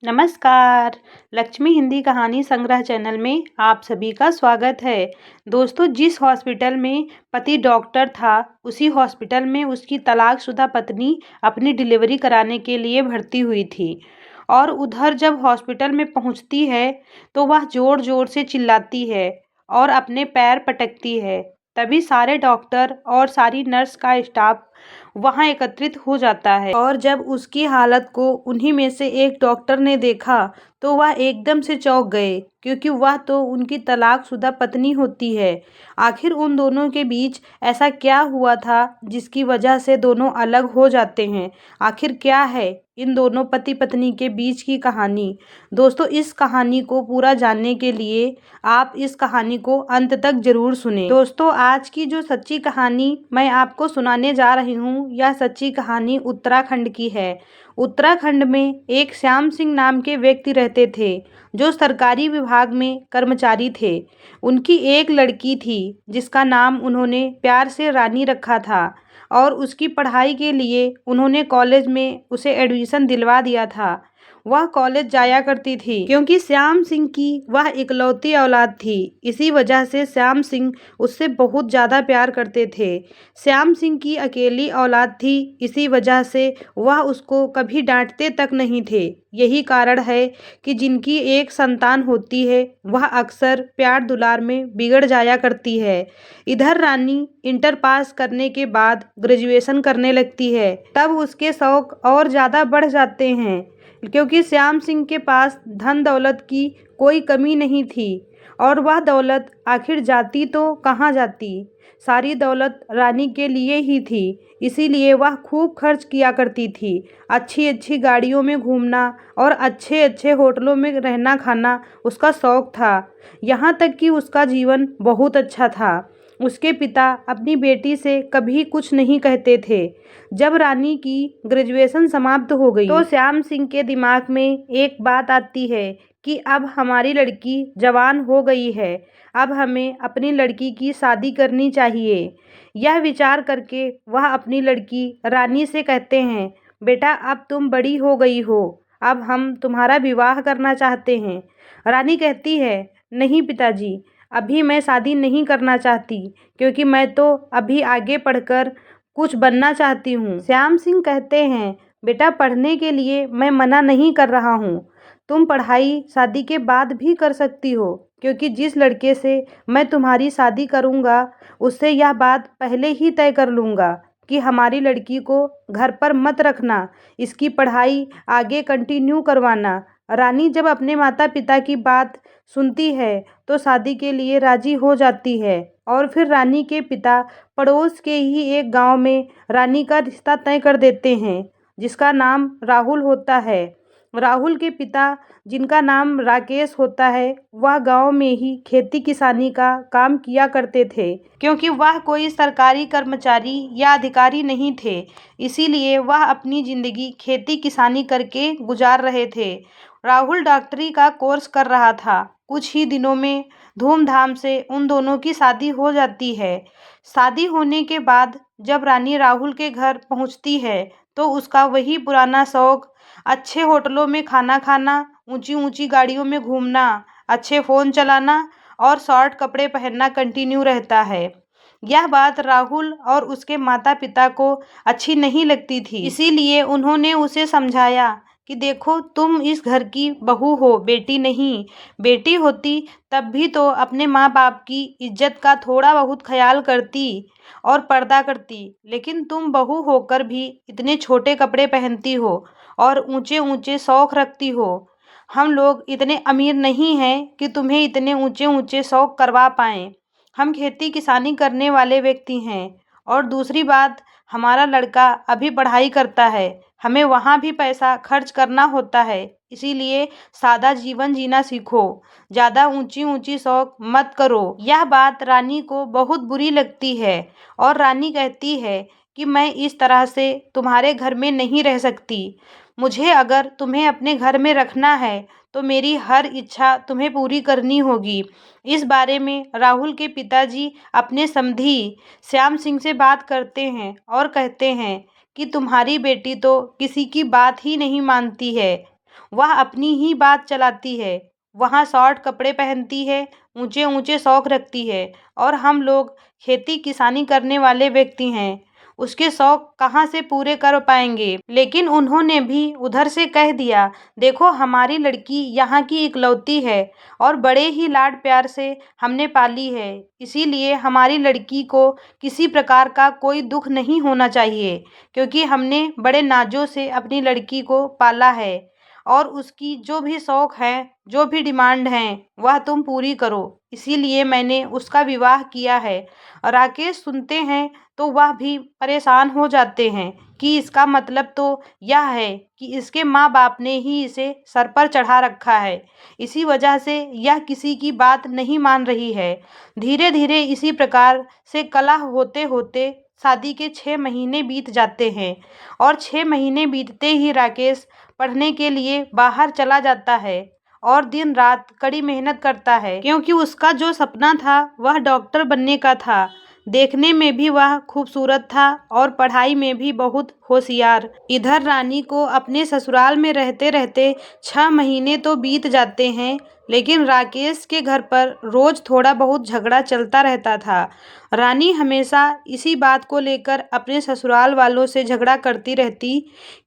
नमस्कार। लक्ष्मी हिंदी कहानी संग्रह चैनल में आप सभी का स्वागत है। दोस्तों, जिस हॉस्पिटल में पति डॉक्टर था, उसी हॉस्पिटल में उसकी तलाकशुदा पत्नी अपनी डिलीवरी कराने के लिए भर्ती हुई थी। और उधर जब हॉस्पिटल में पहुंचती है तो वह जोर जोर से चिल्लाती है और अपने पैर पटकती है। तभी सारे डॉक्टर और सारी नर्स का स्टाफ वहां एकत्रित हो जाता है और जब उसकी हालत को उन्हीं में से एक डॉक्टर ने देखा तो वह एकदम से चौंक गए, क्योंकि वह तो उनकी तलाकशुदा पत्नी होती है। आखिर उन दोनों के बीच ऐसा क्या हुआ था जिसकी वजह से दोनों अलग हो जाते हैं? आखिर क्या है इन दोनों पति पत्नी के बीच की कहानी? दोस्तों, इस कहानी को पूरा जानने के लिए आप इस कहानी को अंत तक जरूर सुनें। दोस्तों, आज की जो सच्ची कहानी मैं आपको सुनाने जा रही हूँ, यह सच्ची कहानी उत्तराखंड की है। उत्तराखंड में एक श्याम सिंह नाम के व्यक्ति रहते थे, जो सरकारी विभाग में कर्मचारी थे। उनकी एक लड़की थी जिसका नाम उन्होंने प्यार से रानी रखा था, और उसकी पढ़ाई के लिए उन्होंने कॉलेज में उसे एडमिशन दिलवा दिया था। वह कॉलेज जाया करती थी क्योंकि श्याम सिंह की वह इकलौती औलाद थी। इसी वजह से श्याम सिंह उससे बहुत ज़्यादा प्यार करते थे। श्याम सिंह की अकेली औलाद थी, इसी वजह से वह उसको कभी डांटते तक नहीं थे। यही कारण है कि जिनकी एक संतान होती है वह अक्सर प्यार दुलार में बिगड़ जाया करती है। इधर रानी इंटर पास करने के बाद ग्रेजुएशन करने लगती है। तब उसके शौक और ज़्यादा बढ़ जाते हैं, क्योंकि श्याम सिंह के पास धन दौलत की कोई कमी नहीं थी। और वह दौलत आखिर जाती तो कहाँ जाती? सारी दौलत रानी के लिए ही थी। इसीलिए वह खूब खर्च किया करती थी। अच्छी अच्छी गाड़ियों में घूमना और अच्छे अच्छे होटलों में रहना खाना उसका शौक था। यहाँ तक कि उसका जीवन बहुत अच्छा था। उसके पिता अपनी बेटी से कभी कुछ नहीं कहते थे। जब रानी की ग्रेजुएशन समाप्त हो गई तो श्याम सिंह के दिमाग में एक बात आती है कि अब हमारी लड़की जवान हो गई है, अब हमें अपनी लड़की की शादी करनी चाहिए। यह विचार करके वह अपनी लड़की रानी से कहते हैं, बेटा अब तुम बड़ी हो गई हो, अब हम तुम्हारा विवाह करना चाहते हैं। रानी कहती है, नहीं पिताजी, अभी मैं शादी नहीं करना चाहती, क्योंकि मैं तो अभी आगे पढ़कर कुछ बनना चाहती हूँ। श्याम सिंह कहते हैं, बेटा पढ़ने के लिए मैं मना नहीं कर रहा हूँ, तुम पढ़ाई शादी के बाद भी कर सकती हो, क्योंकि जिस लड़के से मैं तुम्हारी शादी करूँगा उससे यह बात पहले ही तय कर लूँगा कि हमारी लड़की को घर पर मत रखना, इसकी पढ़ाई आगे कंटिन्यू करवाना। रानी जब अपने माता पिता की बात सुनती है तो शादी के लिए राजी हो जाती है, और फिर रानी के पिता पड़ोस के ही एक गांव में रानी का रिश्ता तय कर देते हैं, जिसका नाम राहुल होता है। राहुल के पिता, जिनका नाम राकेश होता है, वह गांव में ही खेती किसानी का काम किया करते थे। क्योंकि वह कोई सरकारी कर्मचारी या अधिकारी नहीं थे, इसीलिए वह अपनी ज़िंदगी खेती किसानी करके गुजार रहे थे। राहुल डॉक्टरी का कोर्स कर रहा था। कुछ ही दिनों में धूमधाम से उन दोनों की शादी हो जाती है। शादी होने के बाद जब रानी राहुल के घर पहुंचती है तो उसका वही पुराना शौक, अच्छे होटलों में खाना खाना, ऊंची ऊंची गाड़ियों में घूमना, अच्छे फ़ोन चलाना और शॉर्ट कपड़े पहनना कंटिन्यू रहता है। यह बात राहुल और उसके माता पिता को अच्छी नहीं लगती थी, इसीलिए उन्होंने उसे समझाया कि देखो, तुम इस घर की बहू हो, बेटी नहीं। बेटी होती तब भी तो अपने माँ बाप की इज्जत का थोड़ा बहुत ख्याल करती और पर्दा करती, लेकिन तुम बहू होकर भी इतने छोटे कपड़े पहनती हो और ऊंचे ऊंचे शौक रखती हो। हम लोग इतने अमीर नहीं हैं कि तुम्हें इतने ऊंचे ऊंचे शौक करवा पाएं। हम खेती किसानी करने वाले व्यक्ति हैं, और दूसरी बात, हमारा लड़का अभी पढ़ाई करता है, हमें वहाँ भी पैसा खर्च करना होता है। इसीलिए सादा जीवन जीना सीखो, ज़्यादा ऊंची ऊंची शौक मत करो। यह बात रानी को बहुत बुरी लगती है और रानी कहती है कि मैं इस तरह से तुम्हारे घर में नहीं रह सकती। मुझे अगर तुम्हें अपने घर में रखना है तो मेरी हर इच्छा तुम्हें पूरी करनी होगी। इस बारे में राहुल के पिताजी अपने समधी श्याम सिंह से बात करते हैं और कहते हैं कि तुम्हारी बेटी तो किसी की बात ही नहीं मानती है। वह अपनी ही बात चलाती है, वहाँ शॉर्ट कपड़े पहनती है, ऊंचे ऊंचे शौक रखती है, और हम लोग खेती किसानी करने वाले व्यक्ति हैं, उसके शौक कहाँ से पूरे कर पाएंगे। लेकिन उन्होंने भी उधर से कह दिया, देखो हमारी लड़की यहाँ की इकलौती है और बड़े ही लाड प्यार से हमने पाली है, इसीलिए हमारी लड़की को किसी प्रकार का कोई दुख नहीं होना चाहिए, क्योंकि हमने बड़े नाजों से अपनी लड़की को पाला है और उसकी जो भी शौक हैं, जो भी डिमांड हैं, वह तुम पूरी करो, इसीलिए मैंने उसका विवाह किया है। राकेश सुनते हैं तो वह भी परेशान हो जाते हैं कि इसका मतलब तो यह है कि इसके माँ बाप ने ही इसे सर पर चढ़ा रखा है, इसी वजह से यह किसी की बात नहीं मान रही है। धीरे धीरे इसी प्रकार से कलह होते होते शादी के 6 महीने बीत जाते हैं और 6 महीने बीतते ही राकेश पढ़ने के लिए बाहर चला जाता है और दिन रात कड़ी मेहनत करता है, क्योंकि उसका जो सपना था वह डॉक्टर बनने का था। देखने में भी वह खूबसूरत था और पढ़ाई में भी बहुत होशियार। इधर रानी को अपने ससुराल में रहते रहते 6 महीने तो बीत जाते हैं, लेकिन राकेश के घर पर रोज थोड़ा बहुत झगड़ा चलता रहता था। रानी हमेशा इसी बात को लेकर अपने ससुराल वालों से झगड़ा करती रहती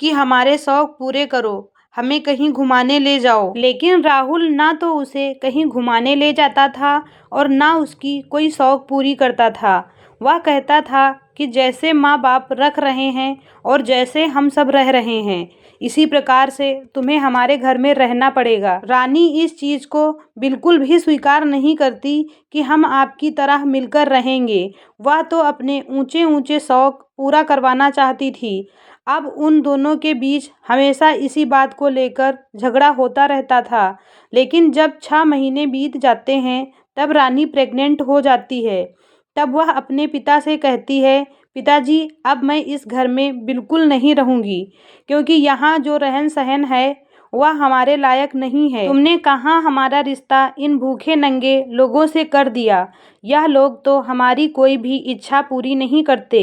कि हमारे शौक पूरे करो, हमें कहीं घुमाने ले जाओ। लेकिन राहुल ना तो उसे कहीं घुमाने ले जाता था और ना उसकी कोई शौक पूरी करता था। वह कहता था कि जैसे माँ बाप रख रहे हैं और जैसे हम सब रह रहे हैं, इसी प्रकार से तुम्हें हमारे घर में रहना पड़ेगा। रानी इस चीज़ को बिल्कुल भी स्वीकार नहीं करती कि हम आपकी तरह मिलकर रहेंगे। वह तो अपने ऊंचे ऊंचे शौक पूरा करवाना चाहती थी। अब उन दोनों के बीच हमेशा इसी बात को लेकर झगड़ा होता रहता था। लेकिन जब 6 महीने बीत जाते हैं तब रानी प्रेग्नेंट हो जाती है। तब वह अपने पिता से कहती है, पिताजी अब मैं इस घर में बिल्कुल नहीं रहूंगी, क्योंकि यहाँ जो रहन सहन है वह हमारे लायक नहीं है। तुमने कहाँ हमारा रिश्ता इन भूखे नंगे लोगों से कर दिया। यह लोग तो हमारी कोई भी इच्छा पूरी नहीं करते।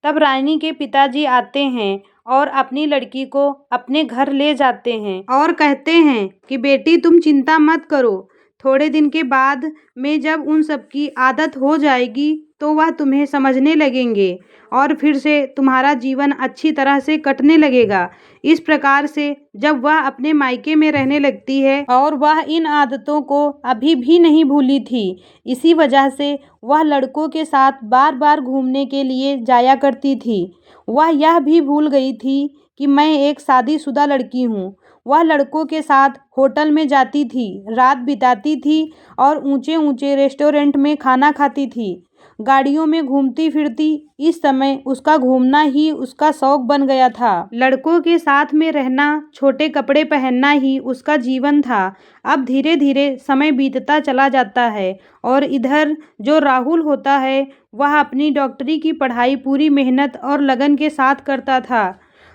तब रानी के पिताजी आते हैं और अपनी लड़की को अपने घर ले जाते हैं और कहते हैं कि बेटी तुम चिंता मत करो, थोड़े दिन के बाद में जब उन सब की आदत हो जाएगी तो वह तुम्हें समझने लगेंगे और फिर से तुम्हारा जीवन अच्छी तरह से कटने लगेगा। इस प्रकार से जब वह अपने मायके में रहने लगती है और वह इन आदतों को अभी भी नहीं भूली थी, इसी वजह से वह लड़कों के साथ बार बार घूमने के लिए जाया करती थी। वह यह भी भूल गई थी कि मैं एक शादीशुदा लड़की हूँ। वह लड़कों के साथ होटल में जाती थी, रात बिताती थी और ऊंचे ऊंचे रेस्टोरेंट में खाना खाती थी, गाड़ियों में घूमती फिरती। इस समय उसका घूमना ही उसका शौक बन गया था। लड़कों के साथ में रहना, छोटे कपड़े पहनना ही उसका जीवन था। अब धीरे धीरे समय बीतता चला जाता है और इधर जो राहुल होता है वह अपनी डॉक्टरी की पढ़ाई पूरी मेहनत और लगन के साथ करता था।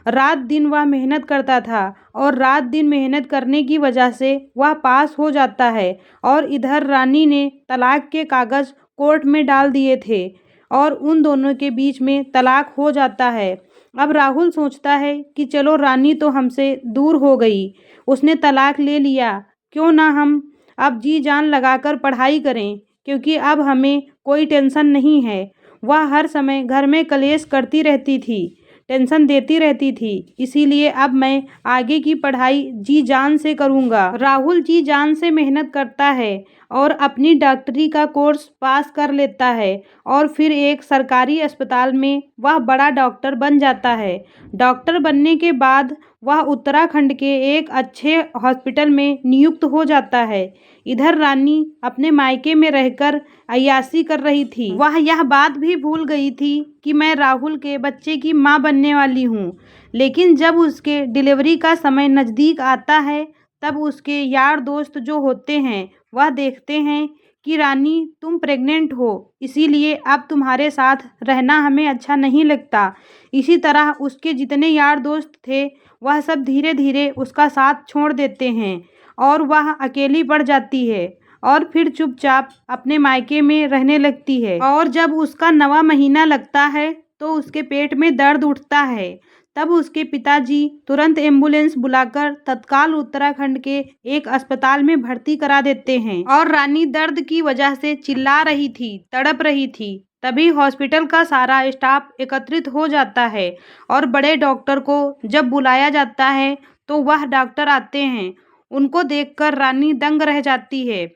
रात दिन वह मेहनत करता था और रात दिन मेहनत करने की वजह से वह पास हो जाता है। और इधर रानी ने तलाक के कागज़ कोर्ट में डाल दिए थे और उन दोनों के बीच में तलाक हो जाता है। अब राहुल सोचता है कि चलो रानी तो हमसे दूर हो गई, उसने तलाक ले लिया, क्यों ना हम अब जी जान लगाकर पढ़ाई करें, क्योंकि अब हमें कोई टेंशन नहीं है। वह हर समय घर में कलेश करती रहती थी, टेंशन देती रहती थी, इसीलिए अब मैं आगे की पढ़ाई जी जान से करूँगा। राहुल जी जान से मेहनत करता है और अपनी डॉक्टरी का कोर्स पास कर लेता है और फिर एक सरकारी अस्पताल में वह बड़ा डॉक्टर बन जाता है। डॉक्टर बनने के बाद वह उत्तराखंड के एक अच्छे हॉस्पिटल में नियुक्त हो जाता है। इधर रानी अपने मायके में रहकर अय्याशी कर रही थी। वह यह बात भी भूल गई थी कि मैं राहुल के बच्चे की माँ बनने वाली हूँ। लेकिन जब उसके डिलीवरी का समय नज़दीक आता है तब उसके यार दोस्त जो होते हैं वह देखते हैं कि रानी तुम प्रेग्नेंट हो, इसीलिए अब तुम्हारे साथ रहना हमें अच्छा नहीं लगता। इसी तरह उसके जितने यार दोस्त थे वह सब धीरे धीरे उसका साथ छोड़ देते हैं और वह अकेली पड़ जाती है और फिर चुपचाप अपने मायके में रहने लगती है। और जब उसका 9वां महीना लगता है तो उसके पेट में दर्द उठता है। तब उसके पिताजी तुरंत एम्बुलेंस बुलाकर तत्काल उत्तराखंड के एक अस्पताल में भर्ती करा देते हैं और रानी दर्द की वजह से चिल्ला रही थी, तड़प रही थी। तभी हॉस्पिटल का सारा स्टाफ एकत्रित हो जाता है और बड़े डॉक्टर को जब बुलाया जाता है तो वह डॉक्टर आते हैं। उनको देखकर रानी दंग रह जाती है,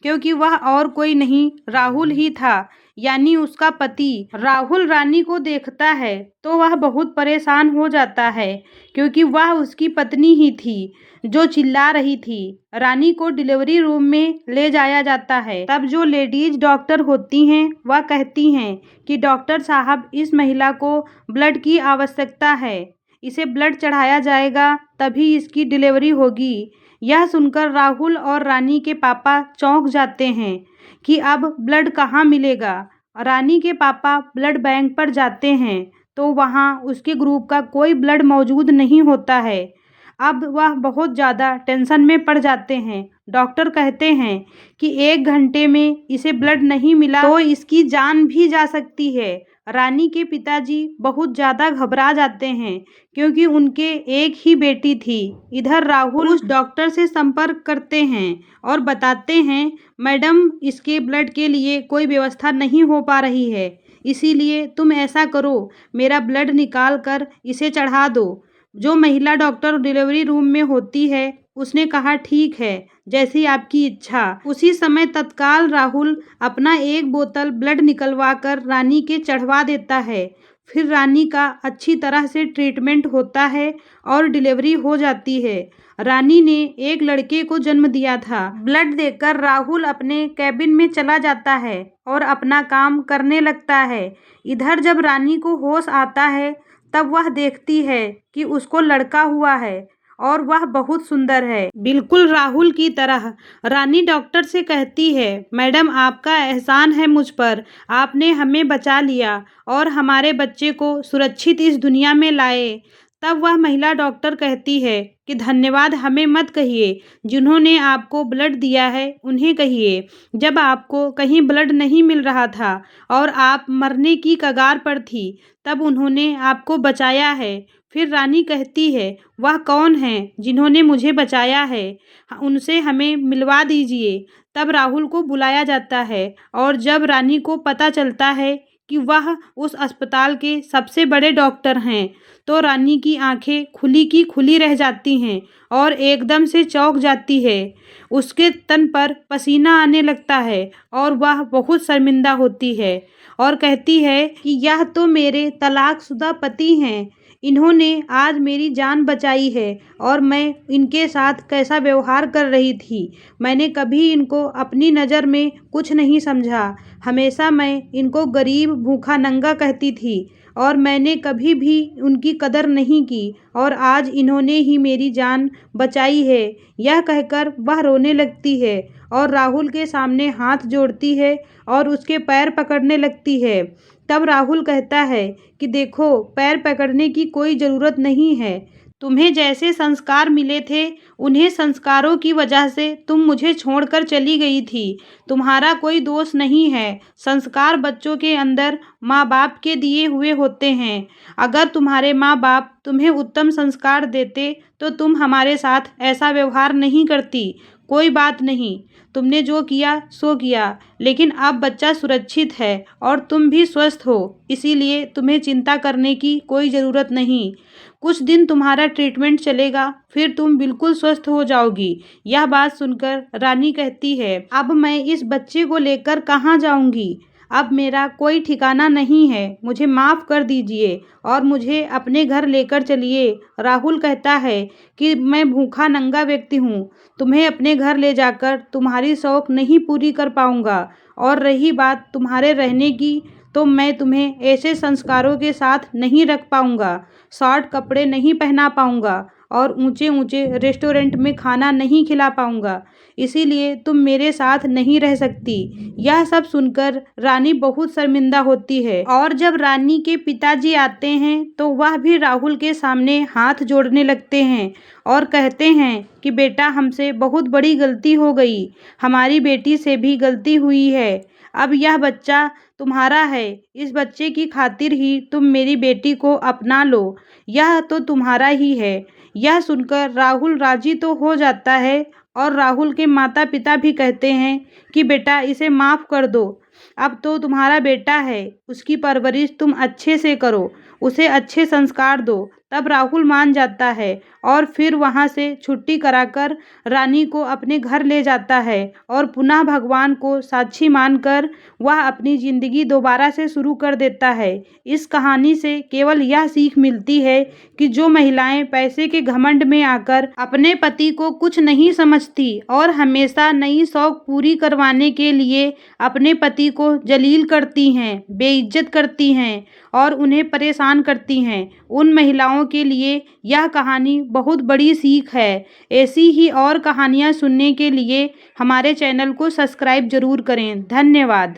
क्योंकि वह और कोई नहीं राहुल ही था, यानी उसका पति। राहुल रानी को देखता है तो वह बहुत परेशान हो जाता है, क्योंकि वह उसकी पत्नी ही थी जो चिल्ला रही थी। रानी को डिलीवरी रूम में ले जाया जाता है। तब जो लेडीज डॉक्टर होती हैं वह कहती हैं कि डॉक्टर साहब, इस महिला को ब्लड की आवश्यकता है, इसे ब्लड चढ़ाया जाएगा तभी इसकी डिलीवरी होगी। यह सुनकर राहुल और रानी के पापा चौंक जाते हैं कि अब ब्लड कहाँ मिलेगा। रानी के पापा ब्लड बैंक पर जाते हैं तो वहाँ उसके ग्रुप का कोई ब्लड मौजूद नहीं होता है। अब वह बहुत ज़्यादा टेंशन में पड़ जाते हैं। डॉक्टर कहते हैं कि 1 घंटे में इसे ब्लड नहीं मिला तो इसकी जान भी जा सकती है। रानी के पिताजी बहुत ज़्यादा घबरा जाते हैं, क्योंकि उनके एक ही बेटी थी। इधर राहुल उस डॉक्टर से संपर्क करते हैं और बताते हैं, मैडम, इसके ब्लड के लिए कोई व्यवस्था नहीं हो पा रही है, इसीलिए तुम ऐसा करो, मेरा ब्लड निकाल कर इसे चढ़ा दो। जो महिला डॉक्टर डिलीवरी रूम में होती है उसने कहा, ठीक है, जैसी आपकी इच्छा। उसी समय तत्काल राहुल अपना 1 बोतल ब्लड निकलवा कर रानी के चढ़वा देता है। फिर रानी का अच्छी तरह से ट्रीटमेंट होता है और डिलीवरी हो जाती है। रानी ने एक लड़के को जन्म दिया था। ब्लड देकर राहुल अपने कैबिन में चला जाता है और अपना काम करने लगता है। इधर जब रानी को होश आता है तब वह देखती है कि उसको लड़का हुआ है और वह बहुत सुंदर है, बिल्कुल राहुल की तरह। रानी डॉक्टर से कहती है, मैडम, आपका एहसान है मुझ पर, आपने हमें बचा लिया और हमारे बच्चे को सुरक्षित इस दुनिया में लाए। तब वह महिला डॉक्टर कहती है कि धन्यवाद हमें मत कहिए, जिन्होंने आपको ब्लड दिया है उन्हें कहिए। जब आपको कहीं ब्लड नहीं मिल रहा था और आप मरने की कगार पर थी, तब उन्होंने आपको बचाया है। फिर रानी कहती है, वह कौन है जिन्होंने मुझे बचाया है, उनसे हमें मिलवा दीजिए। तब राहुल को बुलाया जाता है और जब रानी को पता चलता है कि वह उस अस्पताल के सबसे बड़े डॉक्टर हैं, तो रानी की आंखें खुली की खुली रह जाती हैं और एकदम से चौंक जाती है। उसके तन पर पसीना आने लगता है और वह बहुत शर्मिंदा होती है और कहती है कि यह तो मेरे तलाकशुदा पति हैं, इन्होंने आज मेरी जान बचाई है और मैं इनके साथ कैसा व्यवहार कर रही थी। मैंने कभी इनको अपनी नज़र में कुछ नहीं समझा। हमेशा मैं इनको गरीब, भूखा, नंगा कहती थी और मैंने कभी भी उनकी कदर नहीं की और आज इन्होंने ही मेरी जान बचाई है। यह कहकर वह रोने लगती है और राहुल के सामने हाथ जोड़ती है और उसके पैर पकड़ने लगती है। तब राहुल कहता है कि देखो, पैर पकड़ने की कोई ज़रूरत नहीं है। तुम्हें जैसे संस्कार मिले थे, उन्हीं संस्कारों की वजह से तुम मुझे छोड़कर चली गई थी। तुम्हारा कोई दोष नहीं है। संस्कार बच्चों के अंदर माँ बाप के दिए हुए होते हैं। अगर तुम्हारे माँ बाप तुम्हें उत्तम संस्कार देते तो तुम हमारे साथ ऐसा व्यवहार नहीं करती। कोई बात नहीं, तुमने जो किया सो किया, लेकिन अब बच्चा सुरक्षित है और तुम भी स्वस्थ हो, इसीलिए तुम्हें चिंता करने की कोई ज़रूरत नहीं। कुछ दिन तुम्हारा ट्रीटमेंट चलेगा, फिर तुम बिल्कुल स्वस्थ हो जाओगी। यह बात सुनकर रानी कहती है, अब मैं इस बच्चे को लेकर कहाँ जाऊँगी? अब मेरा कोई ठिकाना नहीं है, मुझे माफ़ कर दीजिए और मुझे अपने घर लेकर चलिए। राहुल कहता है कि मैं भूखा नंगा व्यक्ति हूँ, तुम्हें अपने घर ले जाकर तुम्हारी शौक नहीं पूरी कर पाऊँगा और रही बात तुम्हारे रहने की, तो मैं तुम्हें ऐसे संस्कारों के साथ नहीं रख पाऊँगा, शॉर्ट कपड़े नहीं पहना पाऊँगा और ऊंचे ऊंचे रेस्टोरेंट में खाना नहीं खिला पाऊँगा, इसीलिए तुम मेरे साथ नहीं रह सकती। यह सब सुनकर रानी बहुत शर्मिंदा होती है और जब रानी के पिताजी आते हैं तो वह भी राहुल के सामने हाथ जोड़ने लगते हैं और कहते हैं कि बेटा, हमसे बहुत बड़ी गलती हो गई, हमारी बेटी से भी गलती हुई है। अब यह बच्चा तुम्हारा है। इस बच्चे की खातिर ही तुम मेरी बेटी को अपना लो। यह तो तुम्हारा ही है। यह सुनकर राहुल राजी तो हो जाता है और राहुल के माता पिता भी कहते हैं कि बेटा इसे माफ़ कर दो। अब तो तुम्हारा बेटा है, उसकी परवरिश तुम अच्छे से करो, उसे अच्छे संस्कार दो। तब राहुल मान जाता है और फिर वहाँ से छुट्टी कराकर रानी को अपने घर ले जाता है और पुनः भगवान को साक्षी मानकर वह अपनी ज़िंदगी दोबारा से शुरू कर देता है। इस कहानी से केवल यह सीख मिलती है कि जो महिलाएं पैसे के घमंड में आकर अपने पति को कुछ नहीं समझती और हमेशा नई शौक पूरी करवाने के लिए अपने पति को जलील करती हैं, बेइज्जत करती हैं और उन्हें परेशान करती हैं, उन महिलाओं के लिए यह कहानी बहुत बड़ी सीख है। ऐसी ही और कहानियाँ सुनने के लिए हमारे चैनल को सब्सक्राइब ज़रूर करें। धन्यवाद।